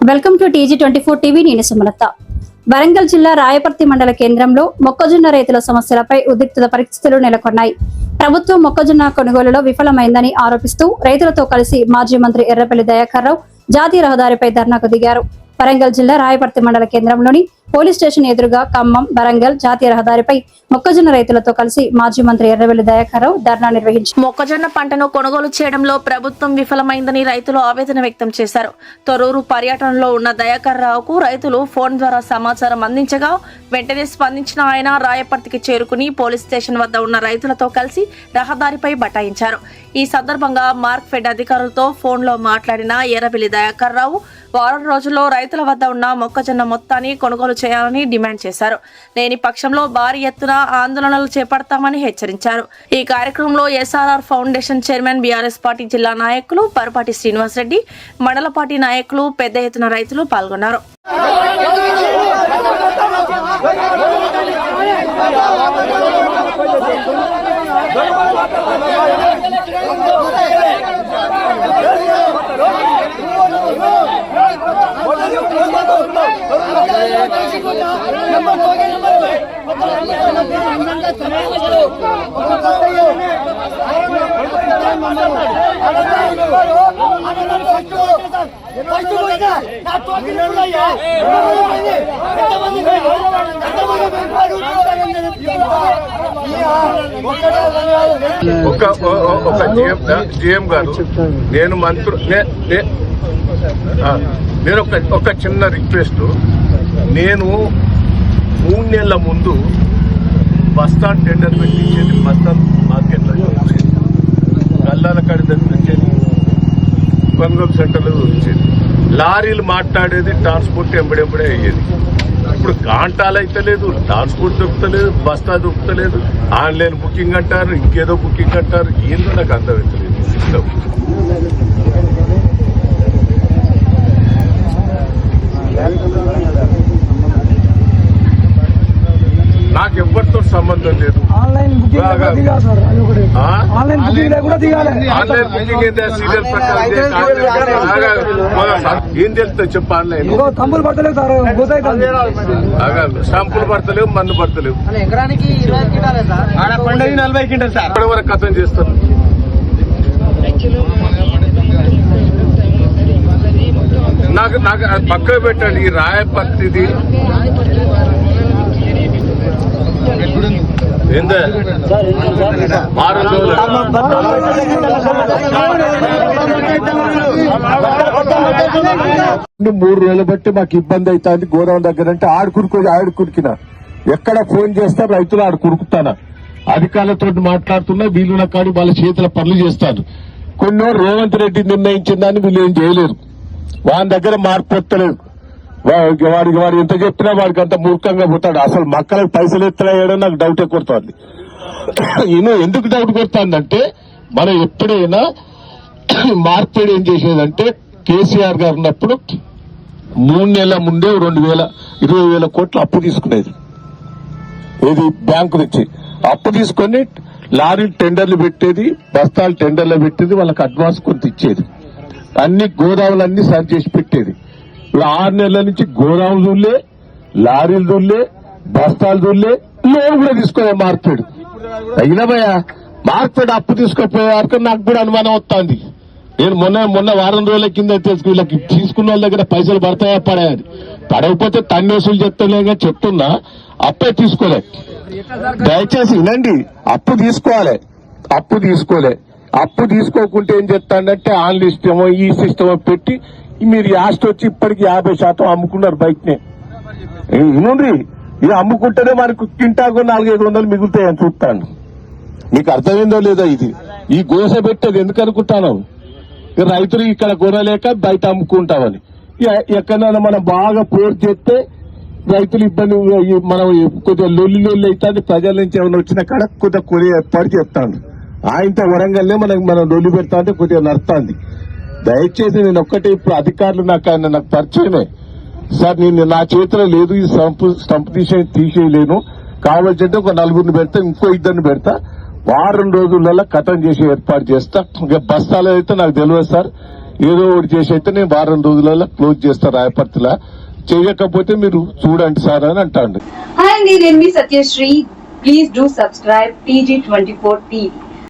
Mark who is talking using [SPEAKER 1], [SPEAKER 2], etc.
[SPEAKER 1] Welcome to TG24 TV. నేను సుమలత. వరంగల్ జిల్లా రాయపర్తి మండల కేంద్రంలో మొక్కజొన్న రైతుల సమస్యలపై ఉద్రిక్త పరిస్థితులు నెలకొన్నాయి. ప్రభుత్వం మొక్కజొన్న కొనుగోలులో విఫలమైందని ఆరోపిస్తూ రైతులతో కలిసి మాజీ మంత్రి ఎర్రబెల్లి దయాకర్ రావు జాతీయ రహదారిపై ధర్నాకు దిగారు. వరంగల్ జిల్లా రాయపర్తి మండల కేంద్రంలోని పోలీస్ స్టేషన్ ఎదురుగా ఖమ్మం వరంగల్ జాతీయ రహదారిపై మొక్కజొన్న రైతులతో కలిసి మాజీ మంత్రి ఎర్రబెల్లి దయాకర్ రావు ధర్నా నిర్వహించారు.
[SPEAKER 2] మొక్కజొన్న పంటను కొనుగోలు చేయడంలో ప్రభుత్వం విఫలమైందని రైతులు ఆవేదన వ్యక్తం చేశారు. తొర్రూరు పర్యటనలో ఉన్న దయాకర్ రావుకు రైతులు ఫోన్ ద్వారా సమాచారం అందించగా వెంటనే స్పందించిన ఆయన రాయపర్తికి చేరుకుని పోలీస్ స్టేషన్ వద్ద ఉన్న రైతులతో కలిసి రహదారిపై బటాయించారు. ఈ సందర్భంగా మార్క్ఫెడ్ అధికారులతో ఫోన్లో మాట్లాడిన ఎర్రబెల్లి దయాకర్ రావు వారం రోజుల్లో రైతుల వద్ద ఉన్న మొక్కజొన్న మొత్తాన్ని కొనుగోలు చేయాలని డిమాండ్ చేశారు. లేని పక్షంలో భారీ ఎత్తున ఆందోళనలు చేపడతామని హెచ్చరించారు. ఈ కార్యక్రమంలో SRR foundation chairman BRS party జిల్లా నాయకులు పరపాటి శ్రీనివాసరెడ్డి, మండల పార్టీ నాయకులు పెద్ద ఎత్తున రైతులు పాల్గొన్నారు.
[SPEAKER 3] ఒక GM గారు, నేను మంత్రి, నేను ఒక చిన్న రిక్వెస్ట్. నేను 3 నెలల ముందు బస్తా టెండర్ పెట్టించేది, బస్తా మార్కెట్లో గల్లాల కాడి దగ్గర వచ్చేది, కొనుగోలు సెంటర్లో వచ్చేది, లారీలు మాట్లాడేది, ట్రాన్స్పోర్ట్ ఎంబడెంబడే అయ్యేది. ఇప్పుడు కాంటాలు అయితే లేదు, ట్రాన్స్పోర్ట్ దొరుకుతలేదు, బస్తా దొరుకుతలేదు, ఆన్లైన్ బుకింగ్ అంటారు, ఇంకేదో బుకింగ్ అంటారు. ఏందో నాకు అర్థమవుతలేదు ఈ సిస్టమ్. నాకు ఎవరితో సంబంధం లేదు. ఆన్లైన్ బుకింగ్ సీరియల్ ప్రకారం ఏం తెలుస్తుంది చెప్పు. ఆన్లైన్ సంపులు పడతలేవు, మన్ను పడతలేవు. ఎక్కడి వరకు కథం చేస్తారు? నాకు పక్కన పెట్టండి. ఈ రాయపర్తిది ఏందే 3 రోజులు బట్టి మాకు ఇబ్బంది అవుతుంది. గోదావరి దగ్గర అంటే ఆడుకురికిన ఎక్కడ ఫోన్ చేస్తారు రైతులు ఆడుకురుకుతానా. అధికారులతో మాట్లాడుతున్నా, వీళ్ళున్న కాడి వాళ్ళ చేతుల పనులు చేస్తారు. కొన్ని రేవంత్ రెడ్డి నిర్ణయించిన దాన్ని వీళ్ళు ఏం చేయలేరు. వాని దగ్గర మార్పు వస్తలేదు. వాడు ఎంత చెప్పినా వాడికి అంత మూర్ఖంగా పోతాడు. అసలు మక్కలకు పైసలు ఎత్తలేయడం నాకు డౌట్ కొడుతుంది. ఎందుకు డౌట్ కొడుతుందంటే, మనం ఎప్పుడైనా మార్కెట్ ఏం చేసేదంటే, కేసీఆర్ గారు ఉన్నప్పుడు 3 నెలల ముందే 20,000 కోట్లు అప్పు తీసుకునేది. ఇది బ్యాంకు నుంచి అప్పు తీసుకొని లారీలు టెండర్లు పెట్టేది, బస్తాలు టెండర్లు పెట్టేది, వాళ్ళకి అడ్వాన్స్ కొంత ఇచ్చేది. అన్ని గోదాములన్నీ సరి చేసి పెట్టేది. 6 నెలల నుంచి గోదాములు దూర్లే, లారీలు దూర్లే, బస్తాలు దూర్లే, లోన్ కూడా తీసుకోలే మార్కెట్. అయినవయ్యా మార్కెట్ అప్పు తీసుకోపోయేవారు నాకు కూడా అనుమానం వస్తుంది. నేను మొన్న వారం రోజుల కింద వీళ్ళకి తీసుకున్న వాళ్ళ దగ్గర పైసలు పడతాయా పడాయని. పడకపోతే తన్ని వసూలు చెప్తలేగా చెప్తున్నా. అప్పే తీసుకోలే. దయచేసి వినండి, అప్పు తీసుకోవాలి. అప్పు తీసుకోకుంటే ఏం చెప్తాడంటే ఆన్లైన్ సిస్టమో ఈ సిస్టమో పెట్టి మీరు యాస్ట్ వచ్చి ఇప్పటికి 50% అమ్ముకున్నారు బయటనే. ఇనుండ్రి, ఇది అమ్ముకుంటేనే మనకు కింటాకు 400-500 మిగులుతాయని చూస్తాను. మీకు అర్థమైందో లేదో ఇది. ఈ గోస పెట్టేది ఎందుకు అనుకుంటాను? రైతులు ఇక్కడ కొనలేక బయట అమ్ముకుంటామని. ఎక్కడైనా మనం బాగా పోర్ చేస్తే రైతులు ఇబ్బంది, మనం కొద్దిగా లొల్లి అవుతుంది. ప్రజల నుంచి ఏమైనా వచ్చిన కాడ కొద్దిగా కొని ఏర్పాటు చెప్తాను. ఆయనతో వరంగల్నే మనం లొల్లి పెడతా అంటే కొద్దిగా నడుస్తుంది. దయచేసి నేను ఒక్కటే, ఇప్పుడు అధికారులు నాకు పరిచయమే సార్. నేను నా చేతిలో లేదు, ఈ స్టంప్ తీసేయలేను. కావాల్సింటే ఒక 4 పెడతా, ఇంకో 2 పెడతా. వారం రోజులలో కథం చేసి ఏర్పాటు చేస్తా. బస్తాలు అయితే నాకు తెలియదు సార్. ఏదో ఒకటి చేసి అయితే నేను వారం రోజులలో క్లోజ్ చేస్తా రాయపర్తిలా. చేయకపోతే మీరు చూడండి సార్ అని అంటాండి.
[SPEAKER 4] హాయ్ అండి, నేను మీ Satyasri. Please do subscribe TG24 TV.